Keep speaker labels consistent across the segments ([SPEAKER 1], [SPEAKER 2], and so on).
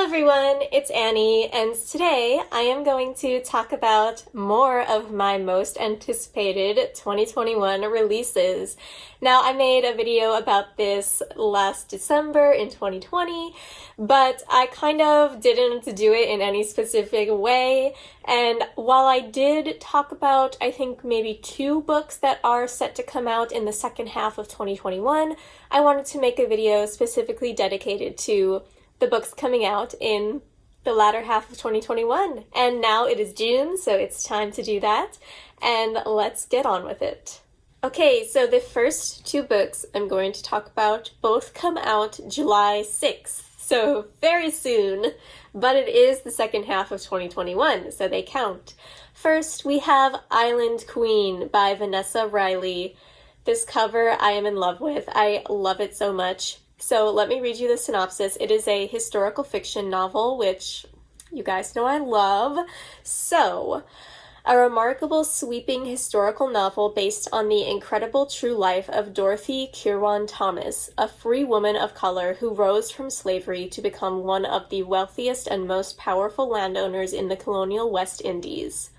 [SPEAKER 1] everyone, it's Annie, and today I am going to talk about more of my most anticipated 2021 releases. Now, I made a video about this last December in 2020, but I kind of didn't do it in any specific way, and while I did talk about, I think, maybe 2 books that are set to come out in the second half of 2021, I wanted to make a video specifically dedicated to the book's coming out in the latter half of 2021. And now it is June, so it's time to do that. And let's get on with it. Okay, so the first 2 books I'm going to talk about both come out July 6th, so very soon. But it is the second half of 2021, so they count. First, we have Island Queen by Vanessa Riley. This cover I am in love with. I love it so much. So let me read you the synopsis. It is a historical fiction novel, which you guys know I love. So, a remarkable, sweeping historical novel based on the incredible true life of Dorothy Kirwan Thomas, a free woman of color who rose from slavery to become one of the wealthiest and most powerful landowners in the colonial West Indies.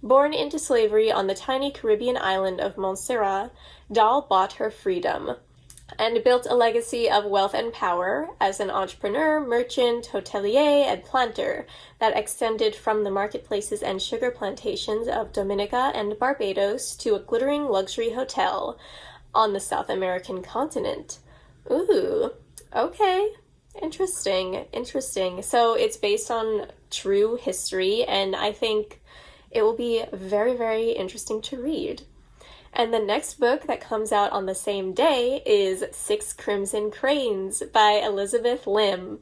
[SPEAKER 1] Born into slavery on the tiny Caribbean island of Montserrat, Dahl bought her freedom and built a legacy of wealth and power as an entrepreneur, merchant, hotelier, and planter that extended from the marketplaces and sugar plantations of Dominica and Barbados to a glittering luxury hotel on the South American continent. Ooh, okay. Interesting. So it's based on true history, and I think it will be very, very interesting to read. And the next book that comes out on the same day is 6 Crimson Cranes by Elizabeth Lim.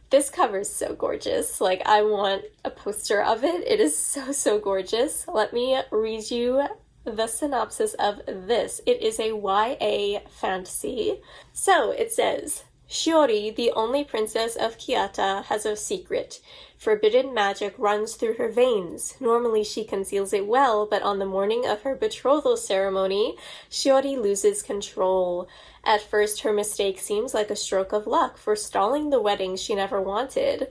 [SPEAKER 1] This cover is so gorgeous. Like, I want a poster of it. It is so gorgeous. Let me read you the synopsis of this. It is a YA fantasy. So it says, Shiori, the only princess of Kyoto, has a secret. Forbidden magic runs through her veins. Normally she conceals it well, but on the morning of her betrothal ceremony, Shiori loses control. At first, her mistake seems like a stroke of luck, forestalling the wedding she never wanted.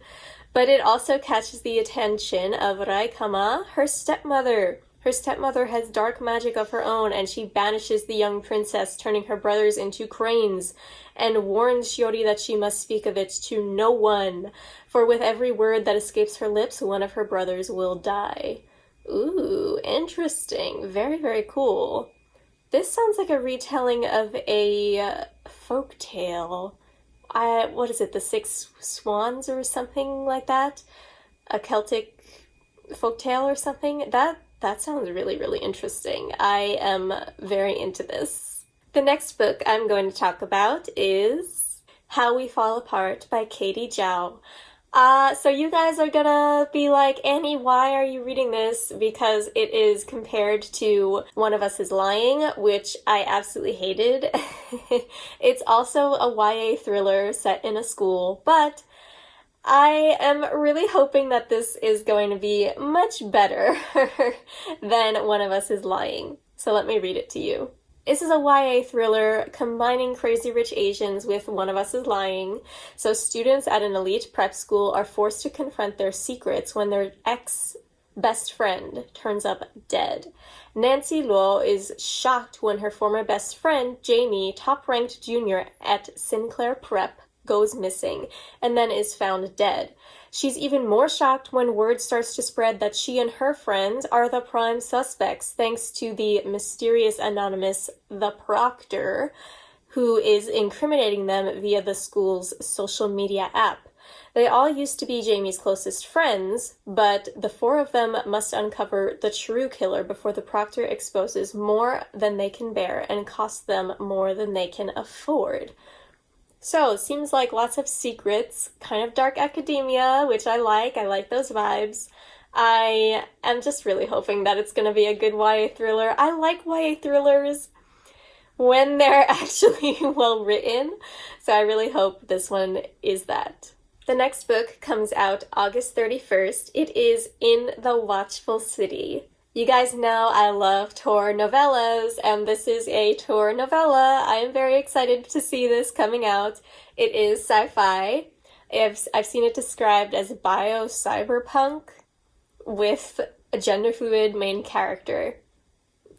[SPEAKER 1] But it also catches the attention of Raikama, her stepmother. Her stepmother has dark magic of her own, and she banishes the young princess, turning her brothers into cranes, and warns Shiori that she must speak of it to no one, for with every word that escapes her lips, one of her brothers will die. Ooh, interesting. Very, very cool. This sounds like a retelling of a folk tale. What is it, the 6 Swans or something like that? A Celtic folk tale or something? That sounds really, really interesting. I am very into this. The next book I'm going to talk about is How We Fall Apart by Katie Zhao. So you guys are gonna be like, Annie, why are you reading this? Because it is compared to One of Us is Lying, which I absolutely hated. It's also a YA thriller set in a school, but I am really hoping that this is going to be much better than One of Us is Lying. So let me read it to you. This is a YA thriller combining Crazy Rich Asians with One of Us is Lying. So students at an elite prep school are forced to confront their secrets when their ex-best friend turns up dead. Nancy Luo is shocked when her former best friend, Jamie, top-ranked junior at Sinclair Prep, goes missing and then is found dead. She's even more shocked when word starts to spread that she and her friends are the prime suspects, thanks to the mysterious anonymous The Proctor, who is incriminating them via the school's social media app. They all used to be Jamie's closest friends, but the 4 of them must uncover the true killer before the Proctor exposes more than they can bear and costs them more than they can afford. So, it seems like lots of secrets, kind of dark academia, which I like those vibes. I am just really hoping that it's going to be a good YA thriller. I like YA thrillers when they're actually well written, so I really hope this one is that. The next book comes out August 31st. It is In the Watchful City. You guys know I love Tor novellas, and this is a Tor novella. I am very excited to see this coming out. It is sci-fi. I've seen it described as bio-cyberpunk with a gender-fluid main character.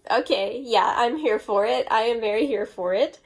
[SPEAKER 1] Okay, yeah, I'm here for it. I am very here for it.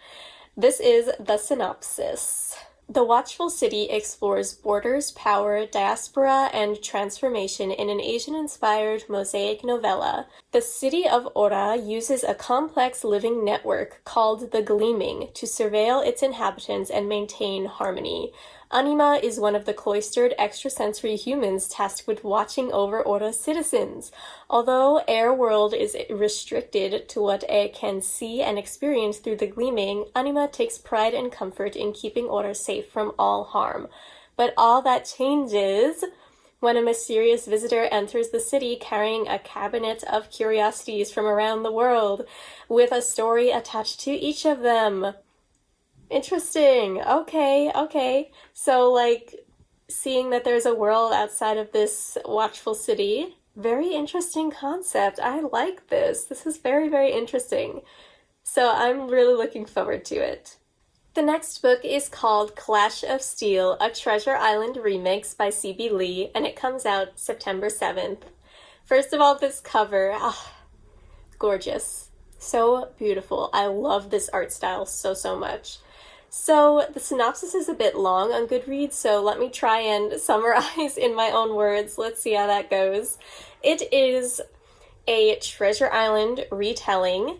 [SPEAKER 1] This is the synopsis. The Watchful City explores borders, power, diaspora, and transformation in an Asian-inspired mosaic novella. The city of Ora uses a complex living network called the Gleaming to surveil its inhabitants and maintain harmony. Anima is one of the cloistered extrasensory humans tasked with watching over Ora's citizens. Although Air World is restricted to what Air can see and experience through the Gleaming, Anima takes pride and comfort in keeping Ora safe from all harm. But all that changes when a mysterious visitor enters the city carrying a cabinet of curiosities from around the world, with a story attached to each of them. Interesting. Okay. So, like, seeing that there's a world outside of this watchful city, very interesting concept. I like this. This is very, very interesting. So I'm really looking forward to it. The next book is called Clash of Steel, a Treasure Island remix by C.B. Lee, and it comes out September 7th. First of all, this cover, gorgeous. So beautiful. I love this art style so much. So the synopsis is a bit long on Goodreads, so let me try and summarize in my own words. Let's see how that goes. It is a Treasure Island retelling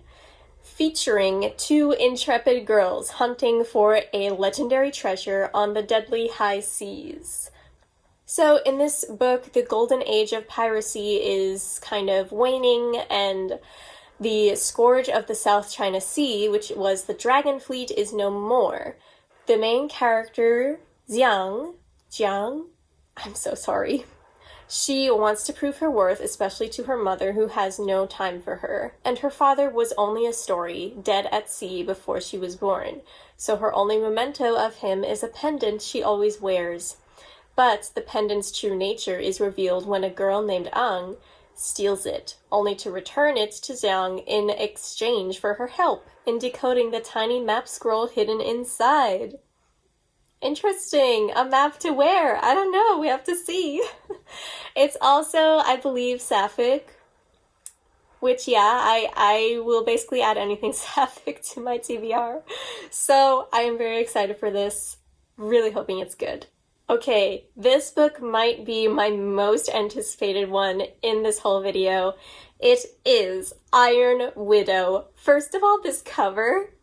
[SPEAKER 1] featuring two intrepid girls hunting for a legendary treasure on the deadly high seas. So in this book, the golden age of piracy is kind of waning, and the scourge of the South China Sea, which was the Dragon Fleet, is no more. The main character, Jiang, I'm so sorry. She wants to prove her worth, especially to her mother, who has no time for her. And her father was only a story, dead at sea before she was born. So her only memento of him is a pendant she always wears. But the pendant's true nature is revealed when a girl named Ang steals it, only to return it to Jiang in exchange for her help in decoding the tiny map scroll hidden inside. Interesting. A map to where? I don't know. We have to see. It's also, I believe, sapphic, which, yeah, I will basically add anything sapphic to my TBR. So I am very excited for this. Really hoping it's good. Okay, this book might be my most anticipated one in this whole video. It is Iron Widow. First of all, this cover,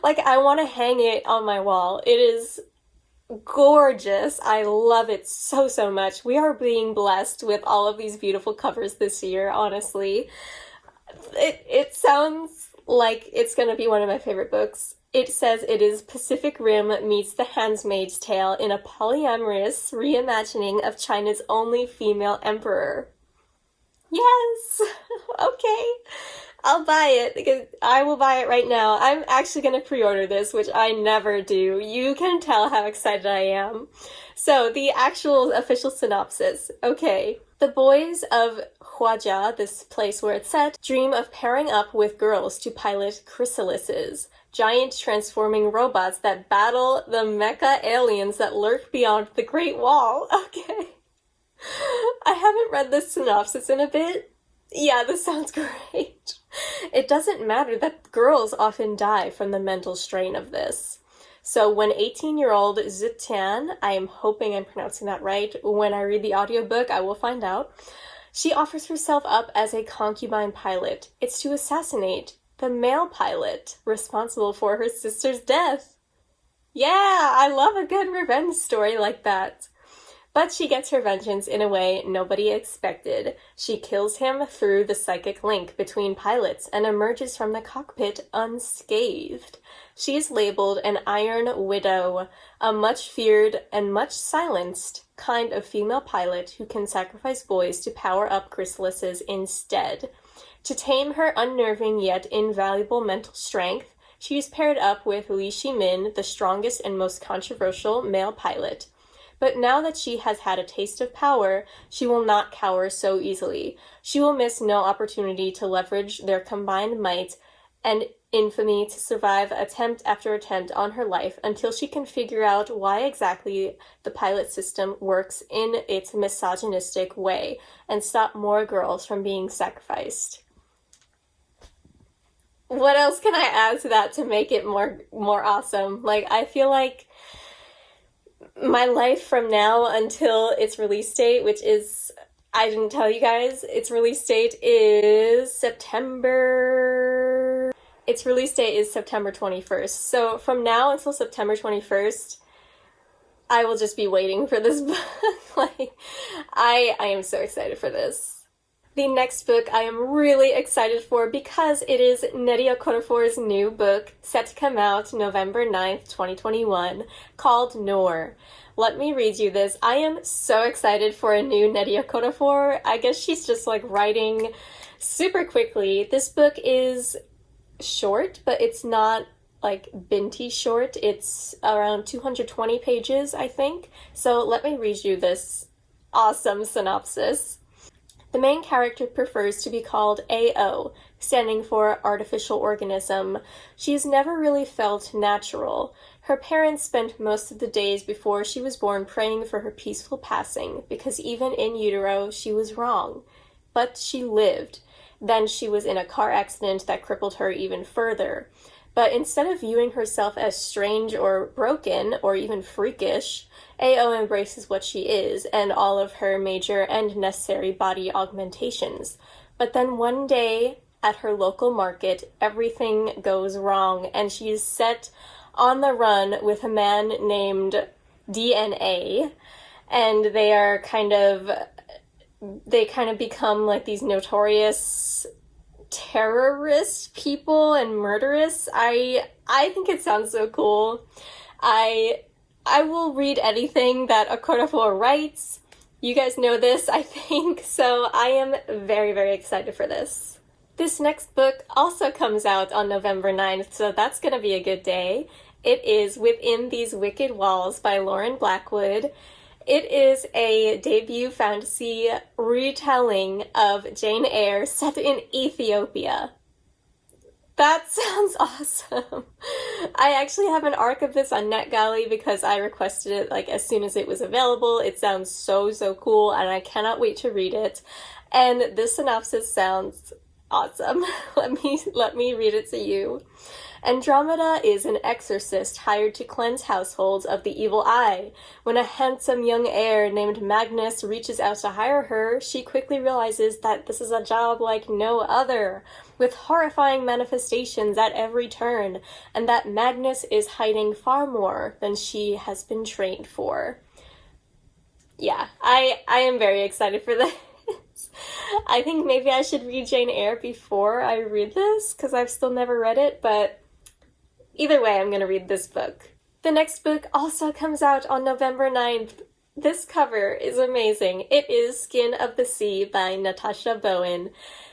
[SPEAKER 1] like, I want to hang it on my wall. It is gorgeous. I love it so much. We are being blessed with all of these beautiful covers this year, honestly. It sounds like it's gonna be one of my favorite books. It says it is Pacific Rim meets The Handmaid's Tale in a polyamorous reimagining of China's only female emperor. Yes! Okay. I'll buy it, because I will buy it right now. I'm actually going to pre-order this, which I never do. You can tell how excited I am. So, the actual official synopsis. Okay. The boys of Huajia, this place where it's set, dream of pairing up with girls to pilot chrysalises, giant transforming robots that battle the mecha aliens that lurk beyond the Great Wall. Okay. I haven't read this synopsis in a bit. Yeah, this sounds great. It doesn't matter that girls often die from the mental strain of this. So when 18-year-old Zitian, I am hoping I'm pronouncing that right, when I read the audiobook, I will find out, she offers herself up as a concubine pilot. It's to assassinate the male pilot responsible for her sister's death. Yeah, I love a good revenge story like that. But she gets her vengeance in a way nobody expected. She kills him through the psychic link between pilots and emerges from the cockpit unscathed. She is labeled an Iron Widow, a much feared and much silenced kind of female pilot who can sacrifice boys to power up chrysalises instead. To tame her unnerving yet invaluable mental strength, she is paired up with Li Shimin, the strongest and most controversial male pilot. But now that she has had a taste of power, she will not cower so easily. She will miss no opportunity to leverage their combined might, and infamy to survive attempt after attempt on her life until she can figure out why exactly the pilot system works in its misogynistic way and stop more girls from being sacrificed. What else can I add to that to make it more awesome? Like, I feel like my life from now until its release date, which is, I didn't tell you guys, its release date is September 21st. So from now until September 21st, I will just be waiting for this book. Like, I am so excited for this. The next book I am really excited for because it is Nnedi Okorafor's new book set to come out November 9th, 2021, called Noor. Let me read you this. I am so excited for a new Nnedi Okorafor. I guess she's just like writing super quickly. This book is short, but it's not like binty short. It's around 220 pages, I think. So let me read you this awesome synopsis. The main character prefers to be called AO, standing for artificial organism. She's never really felt natural. Her parents spent most of the days before she was born praying for her peaceful passing, because even in utero, she was wrong. But she lived. Then she was in a car accident that crippled her even further. But instead of viewing herself as strange or broken, or even freakish, AO embraces what she is and all of her major and necessary body augmentations. But then one day, at her local market, everything goes wrong, and she is set on the run with a man named DNA, and they kind of become like these notorious terrorist people and murderous. I think it sounds so cool. I will read anything that Okorafor writes. You guys know this, I think, so I am very, very excited for this. This next book also comes out on November 9th, so that's gonna be a good day. It is Within These Wicked Walls by Lauren Blackwood. It is a debut fantasy retelling of Jane Eyre set in Ethiopia. That sounds awesome. I actually have an arc of this on NetGalley because I requested it like as soon as it was available. It sounds so cool and I cannot wait to read it. And this synopsis sounds awesome. Let me read it to you. Andromeda is an exorcist hired to cleanse households of the evil eye. When a handsome young heir named Magnus reaches out to hire her, she quickly realizes that this is a job like no other, with horrifying manifestations at every turn, and that Magnus is hiding far more than she has been trained for. Yeah, I am very excited for this. I think maybe I should read Jane Eyre before I read this, because I've still never read it, but either way, I'm going to read this book. The next book also comes out on November 9th. This cover is amazing. It is Skin of the Sea by Natasha Bowen.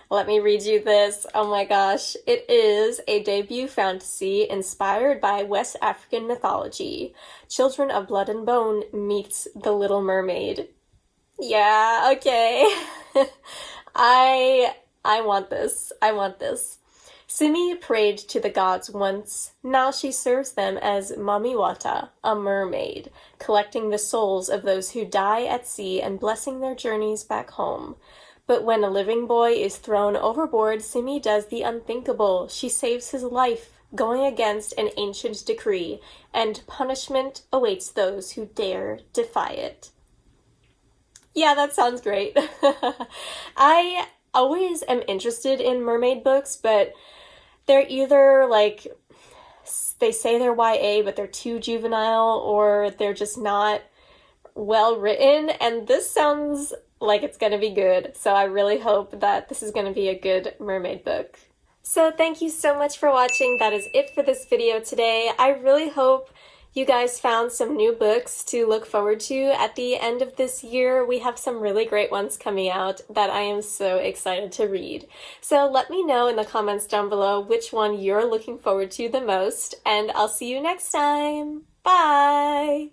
[SPEAKER 1] Let me read you this. Oh my gosh. It is a debut fantasy inspired by West African mythology. Children of Blood and Bone meets The Little Mermaid. Yeah, okay. I want this. I want this. Simi prayed to the gods once. Now she serves them as Mamiwata, a mermaid, collecting the souls of those who die at sea and blessing their journeys back home. But when a living boy is thrown overboard, Simi does the unthinkable. She saves his life, going against an ancient decree, and punishment awaits those who dare defy it. Yeah, that sounds great. I always am interested in mermaid books, but they're either like, they say they're YA, but they're too juvenile, or they're just not well written, and this sounds like it's gonna be good, so I really hope that this is gonna be a good mermaid book. So thank you so much for watching. That is it for this video today. I really hope you guys found some new books to look forward to at the end of this year. We have some really great ones coming out that I am so excited to read. So let me know in the comments down below which one you're looking forward to the most, and I'll see you next time. Bye!